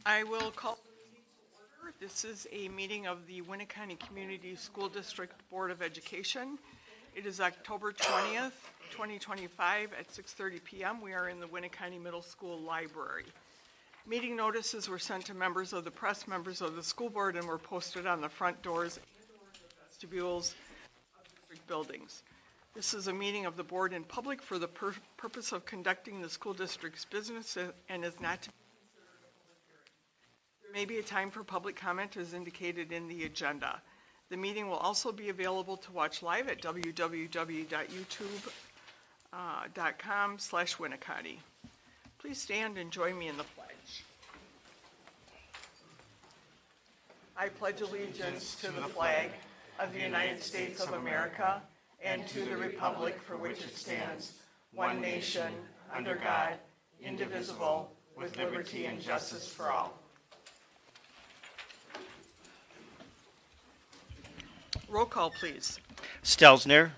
I will call the meeting to order. This is a meeting of the Winneconne Community School District Board of Education. It is October 20th, 2025 at 6:30 p.m. We are in the Winneconne Middle School Library. Meeting notices were sent to members of the press, members of the school board, and were posted on the front doors and vestibules of district buildings. This is a meeting of the board in public for the purpose of conducting the school district's business and is not to be considered a public hearing. There may be a time for public comment as indicated in the agenda. The meeting will also be available to watch live at www.youtube.com/Winneconne. Please stand and join me in the pledge. I pledge allegiance to the flag of the United States of America and to the republic for which it stands, one nation, under God, indivisible, with liberty and justice for all. Roll call, please. Stelzner.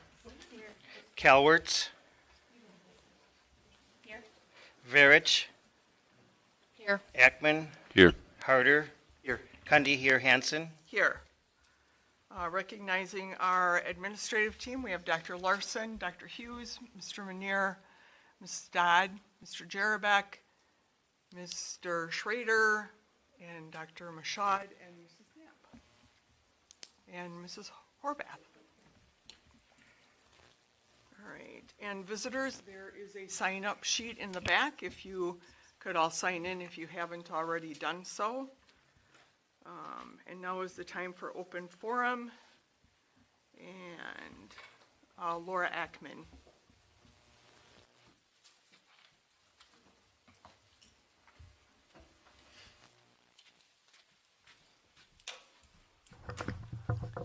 Here. Calwertz. Here. Verich. Here. Ackman. Here. Harder. Here. Kunde here. Hansen. Here. Recognizing our administrative team, we have Dr. Larson, Dr. Hughes, Mr. Manier, Ms. Dodd, Mr. Jerabek, Mr. Schrader, and Dr. Mashad, and Mrs. Knapp, and Mrs. Horvath. All right, and visitors, there is a sign-up sheet in the back. If you could all sign in if you haven't already done so. And now is the time for open forum, and Laura Ackman.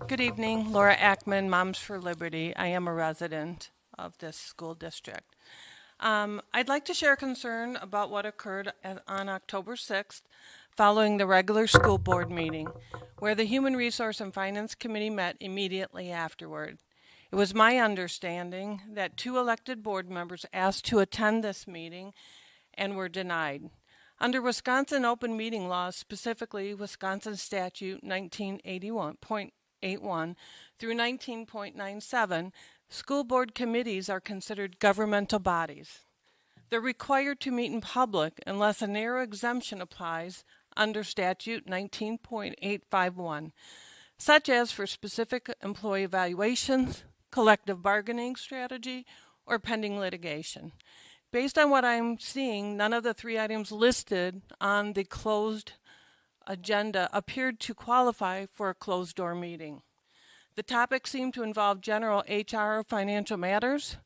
Good evening, Laura Ackman, Moms for Liberty. I am a resident of this school district. I'd like to share a concern about what occurred on October 6th following the regular school board meeting, where the Human Resource and Finance Committee met immediately afterward. It was my understanding that 2 elected board members asked to attend this meeting and were denied. Under Wisconsin open meeting laws, specifically Wisconsin Statute 1981.81 through 19.97, school board committees are considered governmental bodies. They're required to meet in public unless a narrow exemption applies under Statute 19.851, such as for specific employee evaluations, collective bargaining strategy, or pending litigation. Based on what I'm seeing, none of the 3 items listed on the closed agenda appeared to qualify for a closed-door meeting. The topics seem to involve general HR financial matters,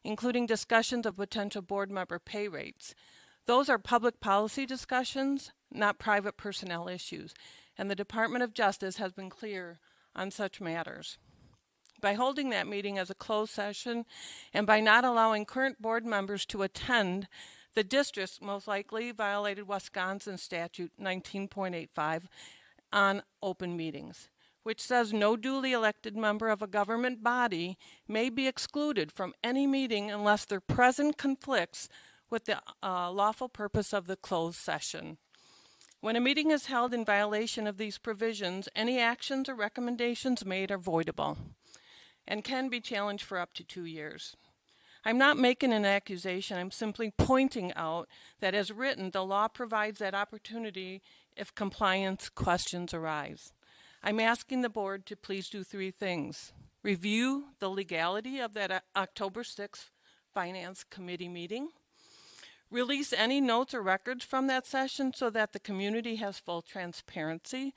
including discussions of potential board member pay rates. Those are public policy discussions, not private personnel issues, and the Department of Justice has been clear on such matters. By holding that meeting as a closed session and by not allowing current board members to attend, the district most likely violated Wisconsin Statute 19.85 on open meetings, which says no duly elected member of a government body may be excluded from any meeting unless their presence conflicts with the lawful purpose of the closed session. When a meeting is held in violation of these provisions, any actions or recommendations made are voidable and can be challenged for up to 2 years. I'm not making an accusation. I'm simply pointing out that as written, the law provides that opportunity if compliance questions arise. I'm asking the board to please do 3 things. Review the legality of that October 6th Finance Committee meeting. Release any notes or records from that session so that the community has full transparency.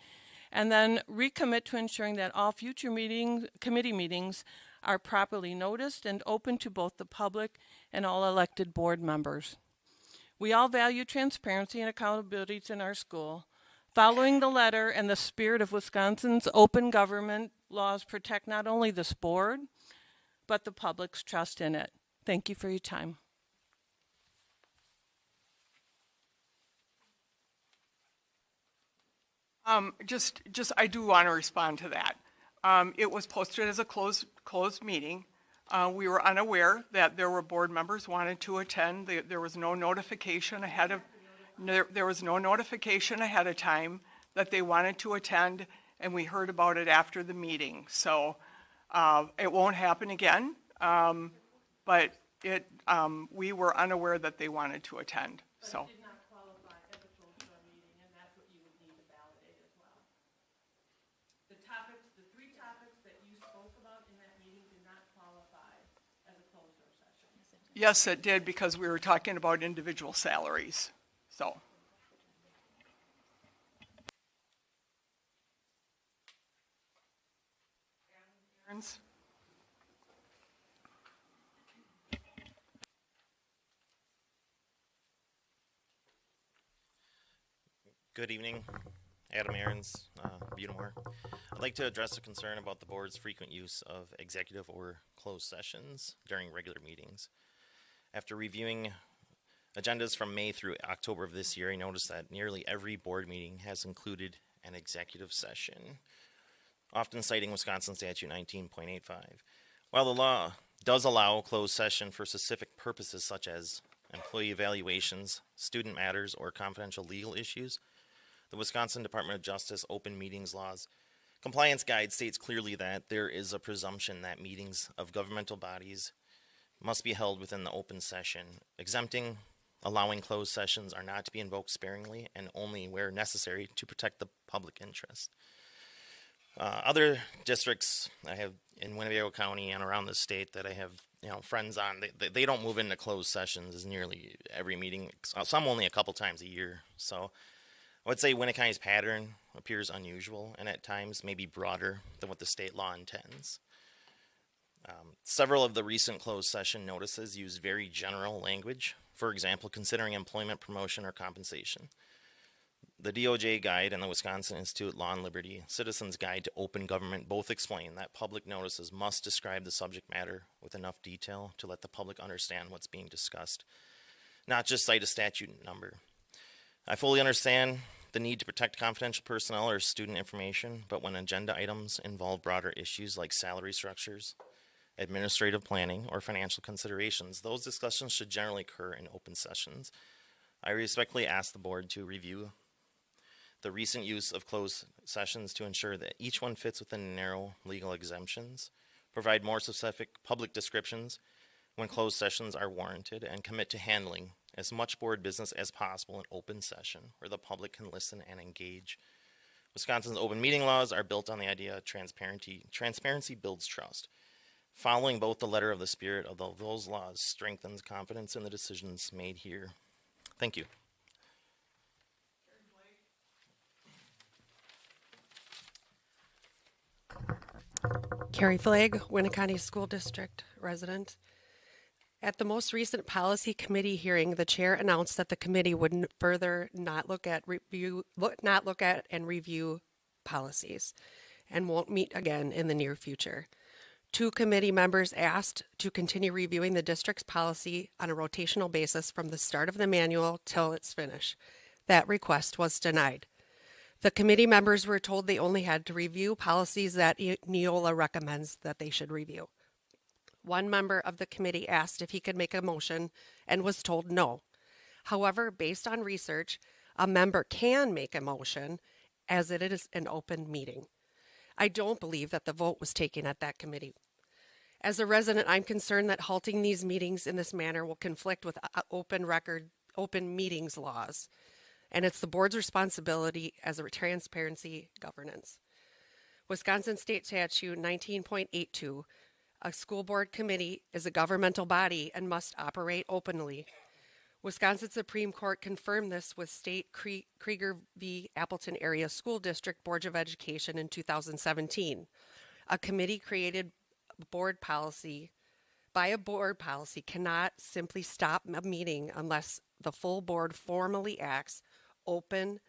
And then recommit to ensuring that all future committee meetings are properly noticed and open to both the public and all elected board members. We all value transparency and accountability in our school. Following the letter and the spirit of Wisconsin's open government laws protect not only this board, but the public's trust in it. Thank you for your time. I do want to respond to that. It was posted as a closed meeting. We were unaware that there were board members wanted to attend. There was no notification ahead of There was no notification ahead of time that they wanted to attend, and we heard about it after the meeting. So it won't happen again, but we were unaware that they wanted to attend, so. Did not qualify as a closed door meeting, and that's what you would need to validate as well. The three topics that you spoke about in that meeting did not qualify as a closed door session. Yes, it did, because we were talking about individual salaries, so. Aaron's? Good evening, Adam Aarons, Butamore. I'd like to address a concern about the board's frequent use of executive or closed sessions during regular meetings. After reviewing agendas from May through October of this year, I noticed that nearly every board meeting has included an executive session, often citing Wisconsin Statute 19.85. While the law does allow closed session for specific purposes such as employee evaluations, student matters, or confidential legal issues, the Wisconsin Department of Justice Open Meetings Laws Compliance Guide states clearly that there is a presumption that meetings of governmental bodies must be held within the open session. Exempting, allowing closed sessions are not to be invoked sparingly and only where necessary to protect the public interest. Other districts I have in Winnebago County and around the state that I have friends on, they don't move into closed sessions as nearly every meeting, some only a couple times a year. So I would say Winneconne's pattern appears unusual and at times maybe broader than what the state law intends. Several of the recent closed session notices use very general language, for example, considering employment, promotion, or compensation. The DOJ Guide and the Wisconsin Institute Law and Liberty Citizens Guide to Open Government both explain that public notices must describe the subject matter with enough detail to let the public understand what's being discussed, not just cite a statute number. I fully understand the need to protect confidential personnel or student information, but when agenda items involve broader issues like salary structures, administrative planning, or financial considerations, those discussions should generally occur in open sessions. I respectfully ask the board to review the recent use of closed sessions to ensure that each one fits within narrow legal exemptions, provide more specific public descriptions when closed sessions are warranted, and commit to handling as much board business as possible in open session where the public can listen and engage. Wisconsin's open meeting laws are built on the idea of transparency. Transparency builds trust. Following both the letter of the spirit of those laws strengthens confidence in the decisions made here. Thank you. Carrie Flagg, Winneconne School District resident. At the most recent policy committee hearing, the chair announced that the committee would further not look at and review policies and won't meet again in the near future. 2 committee members asked to continue reviewing the district's policy on a rotational basis from the start of the manual till its finish. That request was denied. The committee members were told they only had to review policies that Neola recommends that they should review. One member of the committee asked if he could make a motion and was told no. However, based on research, a member can make a motion as it is an open meeting. I don't believe that the vote was taken at that committee. As a resident, I'm concerned that halting these meetings in this manner will conflict with open meetings laws, and it's the board's responsibility as a transparency governance. Wisconsin State Statute 19.82, a school board committee is a governmental body and must operate openly. Wisconsin Supreme Court confirmed this with State Krieger v. Appleton Area School District Board of Education in 2017. A committee created by a board policy cannot simply stop a meeting unless the full board formally acts open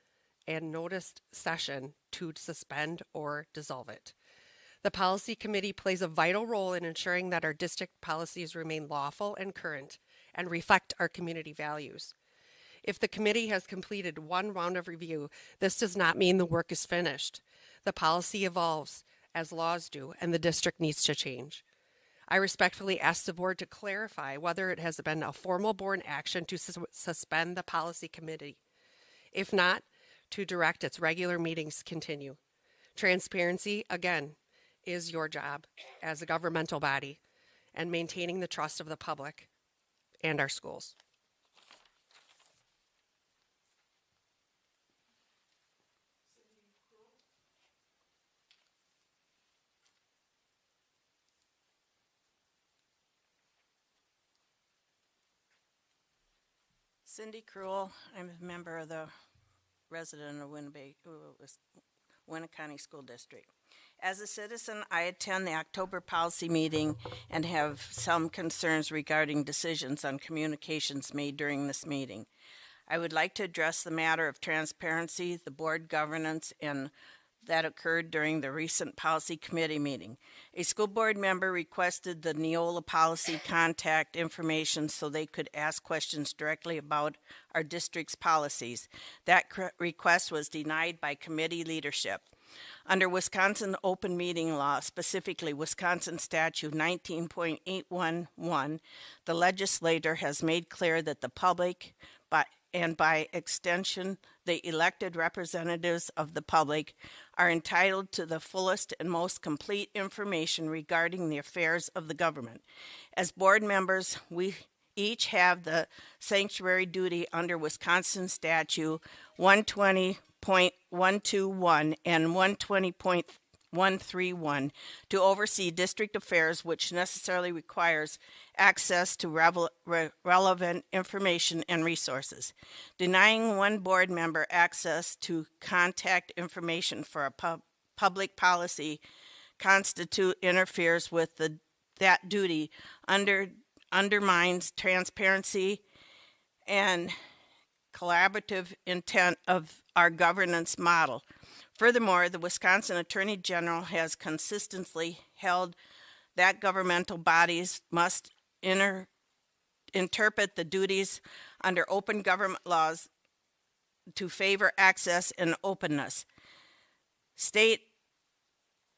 and noticed session to suspend or dissolve it. The policy committee plays a vital role in ensuring that our district policies remain lawful and current and reflect our community values. If the committee has completed one round of review, this does not mean the work is finished. The policy evolves as laws do, and the district needs to change. I respectfully ask the board to clarify whether it has been a formal board action to suspend the policy committee. If not, to direct its regular meetings continue. Transparency, again, is your job as a governmental body and maintaining the trust of the public and our schools. Cindy Cruel, I'm a member of the resident of Winneconne School District. As a citizen, I attend the October policy meeting and have some concerns regarding decisions on communications made during this meeting. I would like to address the matter of transparency, the board governance, and that occurred during the recent policy committee meeting. A school board member requested the Neola policy contact information so they could ask questions directly about our district's policies. That request was denied by committee leadership. Under Wisconsin open meeting law, specifically Wisconsin statute 19.811, the legislator has made clear that the public, and by extension, the elected representatives of the public, are entitled to the fullest and most complete information regarding the affairs of the government. As board members, we each have the sanctuary duty under Wisconsin statute 120.121 and 120.131 to oversee district affairs, which necessarily requires access to relevant information and resources. Denying one board member access to contact information for a public policy interferes with that duty, undermines transparency and collaborative intent of our governance model. Furthermore, the Wisconsin Attorney General has consistently held that governmental bodies must interpret the duties under open government laws to favor access and openness. State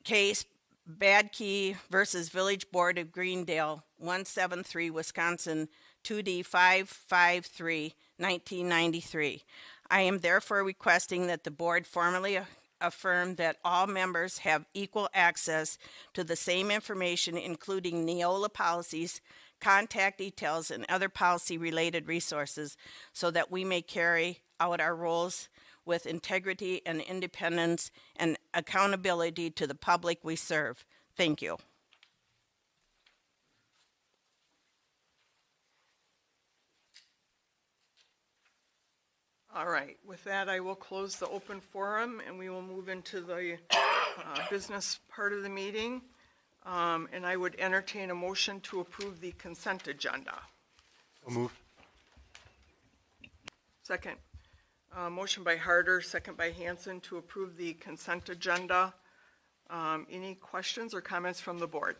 case Badkey versus Village Board of Greendale, 173 Wisconsin, 2D 553, 1993. I am therefore requesting that the board formally affirm that all members have equal access to the same information, including Neola policies, contact details, and other policy-related resources, so that we may carry out our roles with integrity and independence and accountability to the public we serve. Thank you. All right, with that, I will close the open forum and we will move into the business part of the meeting. And I would entertain a motion to approve the consent agenda. So moved. Second. Motion by Harder, second by Hanson to approve the consent agenda. Any questions or comments from the board?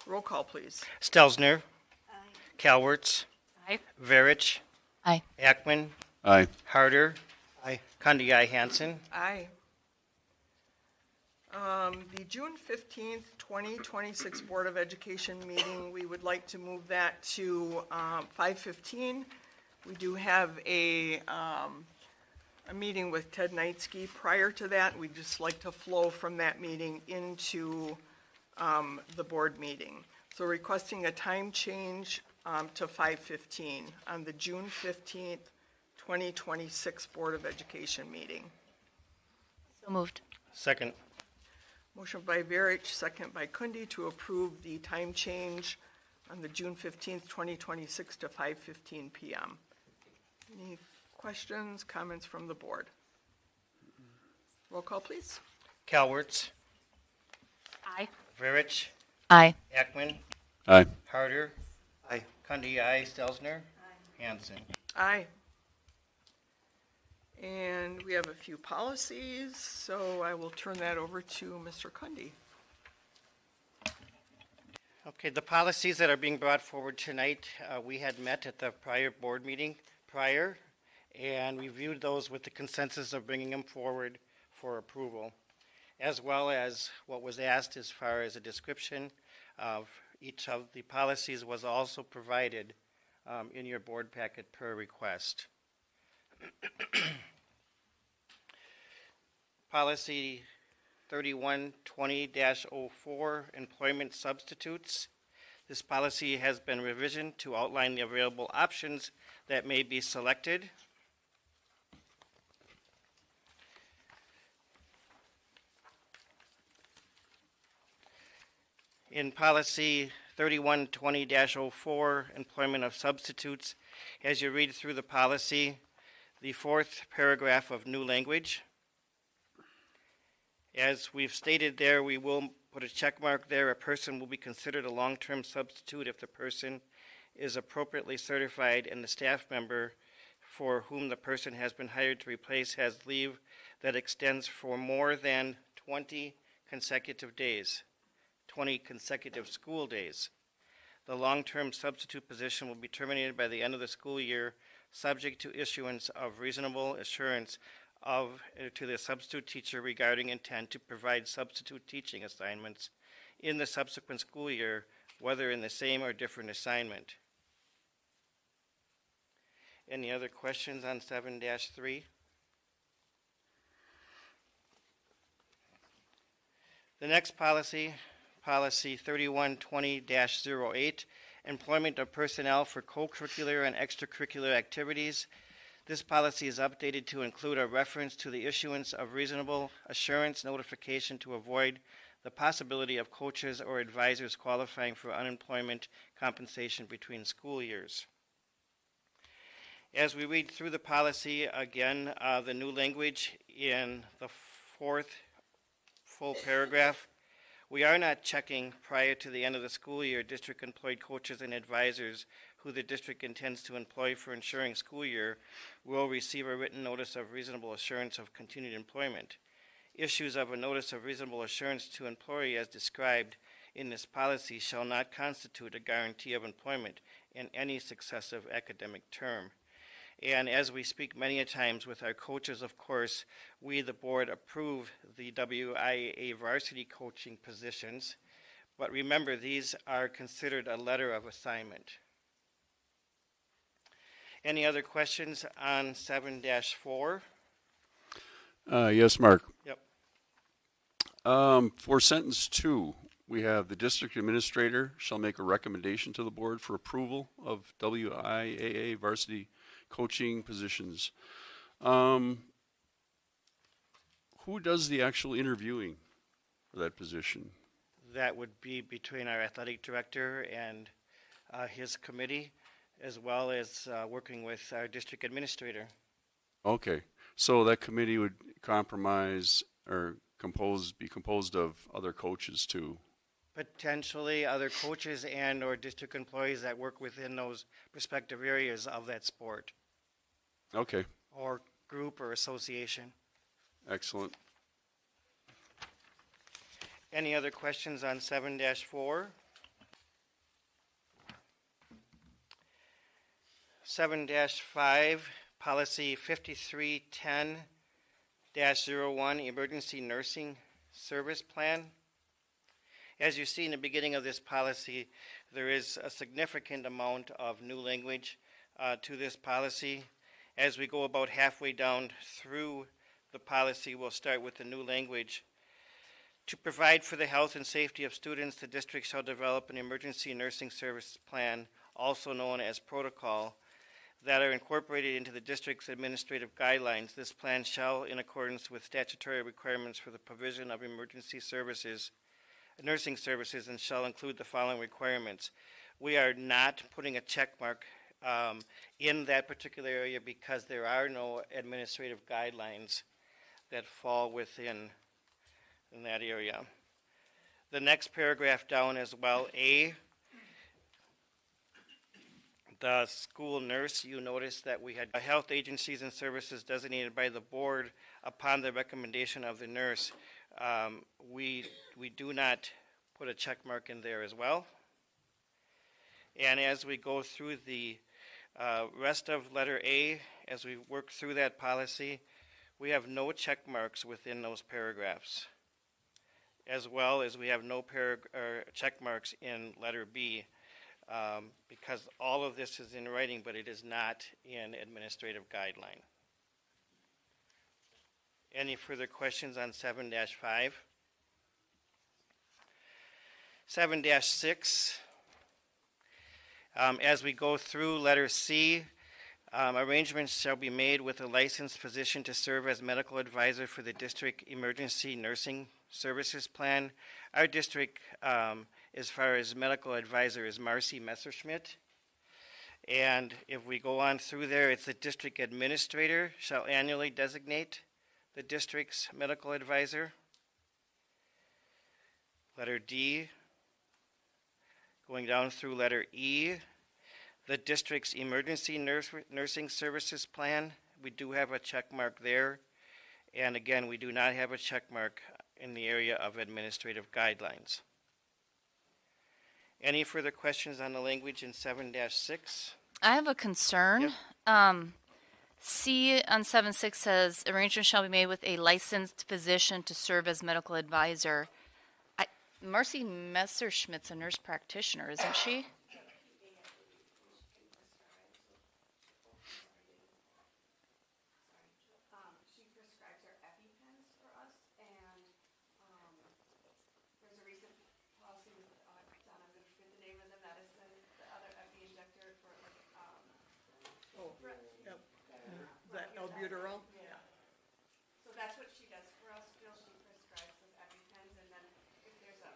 Roll call, please. Stelzner. Calwerts. Aye. Verich. Aye. Ackman. Aye. Harder. Aye. Kundi, Hanson. Aye. The June 15th, 2026 Board of Education meeting, we would like to move that to 5:15. We do have a meeting with Ted Knightsky prior to that. We'd just like to flow from that meeting into the board meeting. So requesting a time change to 5:15 on the June 15th, 2026 Board of Education meeting. So moved. Second. Motion by Verich, second by Kundi to approve the time change on the June 15th, 2026 to 5:15 p.m. Any questions, comments from the board? Roll call, please. Calwerts. Aye. Verich. Aye. Ackman. Aye. Harder. Aye. Kundi, Stelzner. Hanson. Aye. And we have a few policies, so I will turn that over to Mr. Kundi. Okay, the policies that are being brought forward tonight, we had met at the prior board meeting and reviewed those with the consensus of bringing them forward for approval, as well as what was asked as far as a description of each of the policies was also provided in your board packet per request. Policy 3120-04, employment substitutes. This policy has been revisioned to outline the available options that may be selected. In policy 3120-04, employment of substitutes, as you read through the policy, the fourth paragraph of new language. As we've stated there, we will put a check mark there. A person will be considered a long-term substitute if the person is appropriately certified and the staff member for whom the person has been hired to replace has leave that extends for more than 20 consecutive days, 20 consecutive school days. The long-term substitute position will be terminated by the end of the school year, subject to issuance of reasonable assurance to the substitute teacher regarding intent to provide substitute teaching assignments in the subsequent school year, whether in the same or different assignment. Any other questions on 7-3? The next policy, policy 3120-08, employment of personnel for co-curricular and extracurricular activities. This policy is updated to include a reference to the issuance of reasonable assurance notification to avoid the possibility of coaches or advisors qualifying for unemployment compensation between school years. As we read through the policy, again, the new language in the fourth full paragraph, we are not checking prior to the end of the school year district employed coaches and advisors who the district intends to employ for ensuring school year will receive a written notice of reasonable assurance of continued employment. Issues of a notice of reasonable assurance to employee as described in this policy shall not constitute a guarantee of employment in any successive academic term. And as we speak many a times with our coaches, of course, we, the board, approve the WIAA varsity coaching positions. But remember, these are considered a letter of assignment. Any other questions on 7-4? Yes, Mark. Yep. For sentence 2, we have the district administrator shall make a recommendation to the board for approval of WIAA varsity coaching positions. Who does the actual interviewing for that position? That would be between our athletic director and his committee, as well as working with our district administrator. Okay, so that committee would compromise or be composed of other coaches too? Potentially other coaches and or district employees that work within those respective areas of that sport. Okay, Or group or association. excellent. Any other questions on 7-4? 7-5, policy 5310-01, emergency nursing service plan. As you see in the beginning of this policy, there is a significant amount of new language to this policy. As we go about halfway down through the policy, we'll start with the new language. To provide for the health and safety of students, the district shall develop an emergency nursing service plan, also known as protocol, that are incorporated into the district's administrative guidelines. This plan shall, in accordance with statutory requirements for the provision of emergency services, nursing services, and shall include the following requirements. We are not putting a check mark in that particular area because there are no administrative guidelines that fall within that area. The next paragraph down as well, A, the school nurse, you notice that we had health agencies and services designated by the board upon the recommendation of the nurse. We do not put a check mark in there as well. And as we go through the rest of letter A, as we work through that policy, we have no check marks within those paragraphs, as well as we have no check marks in letter B. because all of this is in writing, but it is not in administrative guideline. Any further questions on 7-5? 7-6, as we go through letter C, arrangements shall be made with a licensed physician to serve as medical advisor for the district emergency nursing services plan. Our district, as far as medical advisor, is Marcy Messerschmidt. And if we go on through there, it's the district administrator shall annually designate the district's medical advisor. Letter D, going down through letter E, the district's emergency nursing services plan. We do have a check mark there. And again, we do not have a check mark in the area of administrative guidelines. Any further questions on the language in 7-6? I have a concern. Yep. C on 7-6 says arrangements shall be made with a licensed physician to serve as medical advisor. Marcy Messerschmidt's a nurse practitioner, isn't she? She prescribes our EpiPens for us, and there's a recent policy with, Donna, I'm going to forget the name of the medicine, the other Epi injector for like, Yep. Is that albuterol? Yeah. So that's what she does for us, Jill. She prescribes those EpiPens, and then if there's a,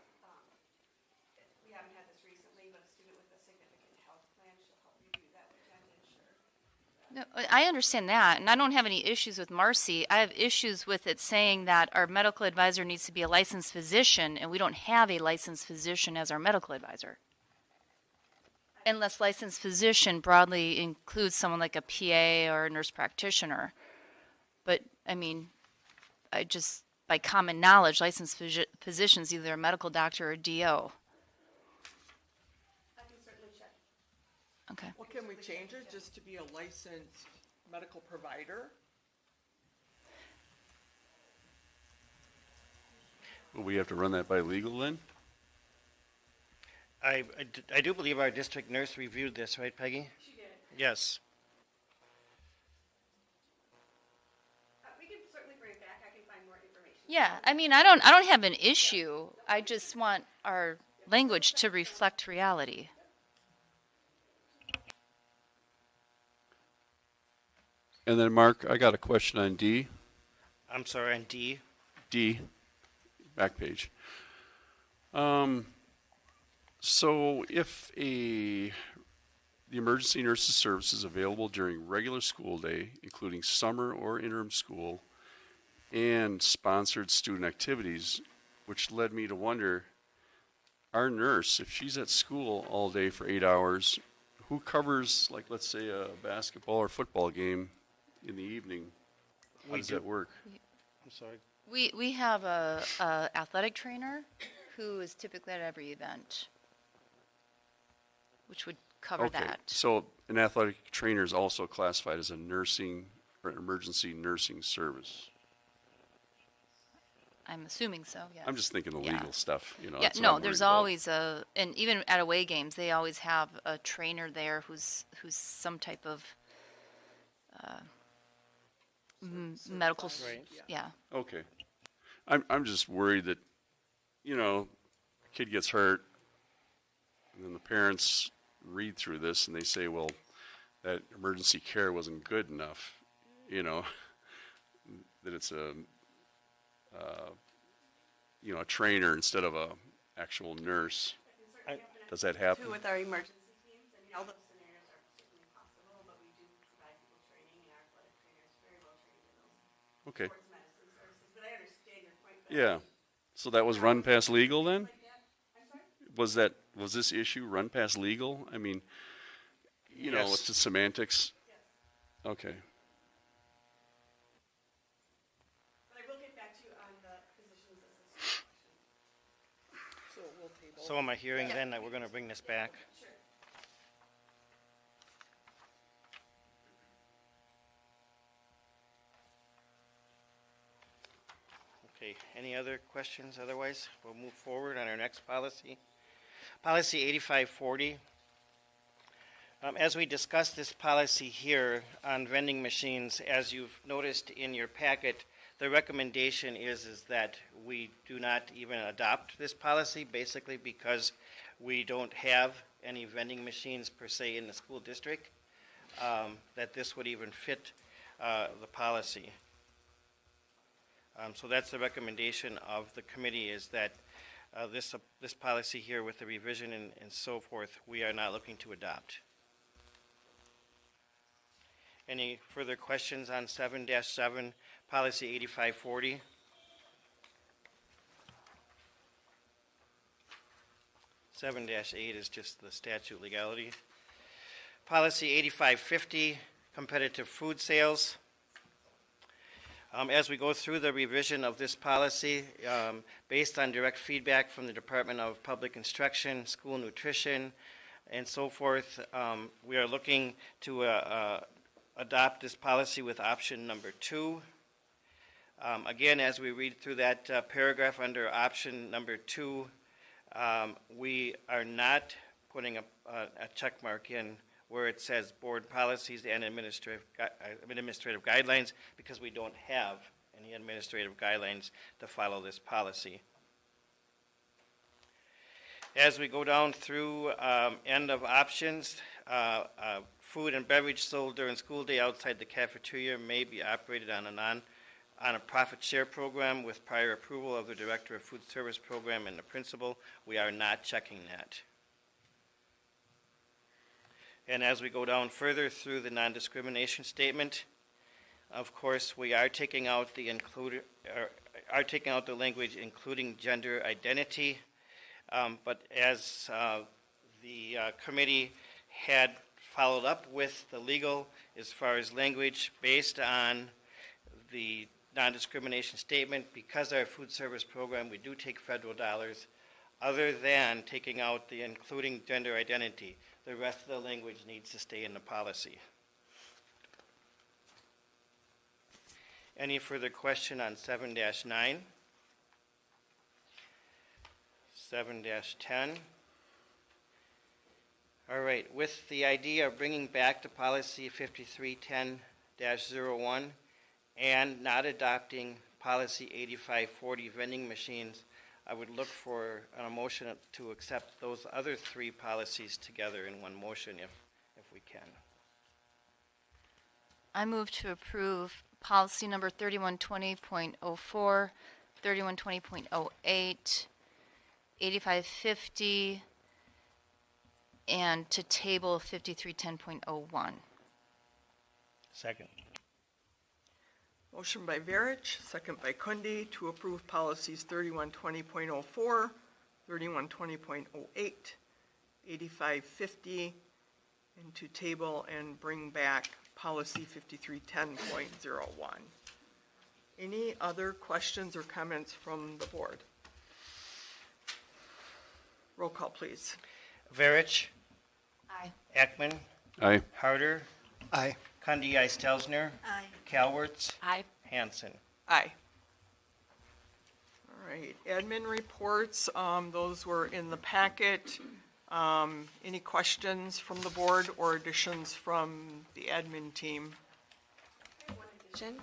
we haven't had this recently, but a student with a significant health plan, she'll help review that with them to ensure. No, I understand that, and I don't have any issues with Marcy. I have issues with it saying that our medical advisor needs to be a licensed physician, and we don't have a licensed physician as our medical advisor. Unless licensed physician broadly includes someone like a PA or a nurse practitioner. But, I mean, by common knowledge, licensed physicians, either a medical doctor or a DO. I can certainly check. Okay. Well, can we change it just to be a licensed medical provider? Will we have to run that by legal then? I do believe our district nurse reviewed this, right, Peggy? She did. Yes. We can certainly bring it back. I can find more information. Yeah, I mean, I don't have an issue. I just want our language to reflect reality. And then, Mark, I got a question on D. I'm sorry, on D. D, back page. So if the emergency nurses service is available during regular school day, including summer or interim school, and sponsored student activities, which led me to wonder, our nurse, if she's at school all day for 8 hours, who covers, like, let's say a basketball or football game in the evening? How does that work? I'm sorry. We have a athletic trainer who is typically at every event, which would cover Okay, that. so an athletic trainer is also classified as a nursing or an emergency nursing service. I'm assuming so, yes. I'm just thinking the Yeah. legal stuff, you know. Yeah, that's what no, I'm there's worried about. always and even at away games, they always have a trainer there who's some type of medical, Right. yeah. Okay. I'm just worried that, you know, a kid gets hurt, and then the parents read through this and they say, well, that emergency care wasn't good enough, you know, that it's a trainer instead of a actual nurse. Does that happen? Too, with our emergency teams, and all those scenarios are certainly possible, but we do provide people training, and our athletic trainer is very well trained in those Okay. sports medicine services. But I understand your point. But Yeah. So that was run past legal then? like that, I'm sorry? Was this issue run past legal? I mean, you know, Yes. it's just semantics. Okay. But I will get back to you on the physician's assistant question. So we'll table. So am I hearing then that we're going to bring this back? Sure. Okay, any other questions? Otherwise, we'll move forward on our next policy. Policy 8540, As we discuss this policy here on vending machines, as you've noticed in your packet, the recommendation is that we do not even adopt this policy, basically because we don't have any vending machines per se in the school district, that this would even fit the policy. So that's the recommendation of the committee, is that this policy here with the revision and so forth, we are not looking to adopt. Any further questions on 7-7, policy 8540? Seven -8 is just the statute legality. Policy 8550, competitive food sales. As we go through the revision of this policy, based on direct feedback from the Department of Public Instruction, School Nutrition, and so forth, we are looking to adopt this policy with option number 2. Again, as we read through that paragraph under option number 2, we are not putting a check mark in where it says board policies and administrative guidelines, because we don't have any administrative guidelines to follow this policy. As we go down through end of options, food and beverage sold during school day outside the cafeteria may be operated on a profit share program with prior approval of the Director of Food Service Program and the principal. We are not checking that. And as we go down further through the non-discrimination statement, of course, we are taking out the language including gender identity. But as the committee had followed up with the legal as far as language based on the non-discrimination statement, because our food service program, we do take federal dollars, other than taking out the including gender identity. The rest of the language needs to stay in the policy. Any further question on 7-9? 7-10. All right, with the idea of bringing back to policy 5310-01 and not adopting policy 8540 vending machines, I would look for a motion to accept those other 3 policies together in one motion if we can. I move to approve policy number 3120.04, 3120.08, 8550, and to table 5310.01. Second. Motion by Verich, second by Kunde, to approve policies 3120.04, 3120.08, 8550, and to table and bring back policy 5310.01. Any other questions or comments from the board? Roll call, please. Verich. Aye. Ekman. Aye. Harder. Aye. Kundi, Stelzner. Aye. Calwertz. Aye. Hanson. Aye. All right, admin reports, those were in the packet. Any questions from the board or additions from the admin team? One addition.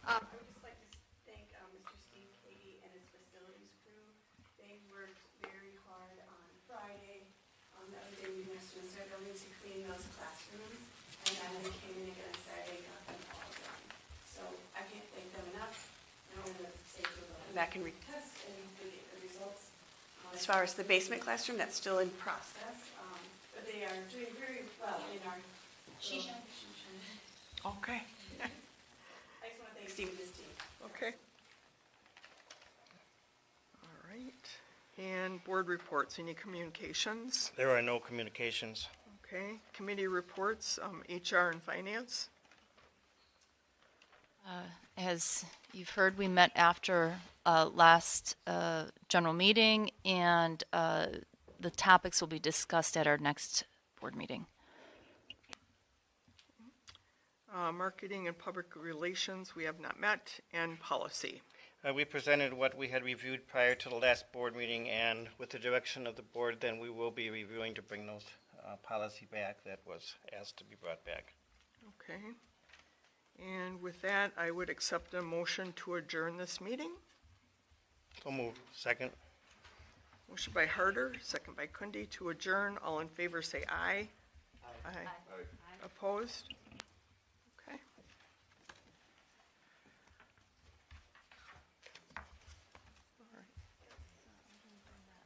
I would just like to thank Mr. Steve Katie and his facilities crew. They worked very hard on Friday. The other day we missed and started to clean those classrooms, and then they came in again Saturday, got them all done. So I can't thank them enough. Now we're going to say to them back and retest and hopefully get the results. As far as the basement classroom, that's still in process, but they are doing very well in our. Okay, I just want to thank Steve and his team. okay. All right, and board reports, any communications? There are no communications. Okay, committee reports, HR and finance. As you've heard, we met after last general meeting, and the topics will be discussed at our next board meeting. Marketing and public relations, we have not met, and policy. We presented what we had reviewed prior to the last board meeting, and with the direction of the board, then we will be reviewing to bring those policy back that was asked to be brought back. Okay. And with that, I would accept a motion to adjourn this meeting. So moved. Second. Motion by Harder, second by Kundi to adjourn. All in favor say aye. Aye. Opposed?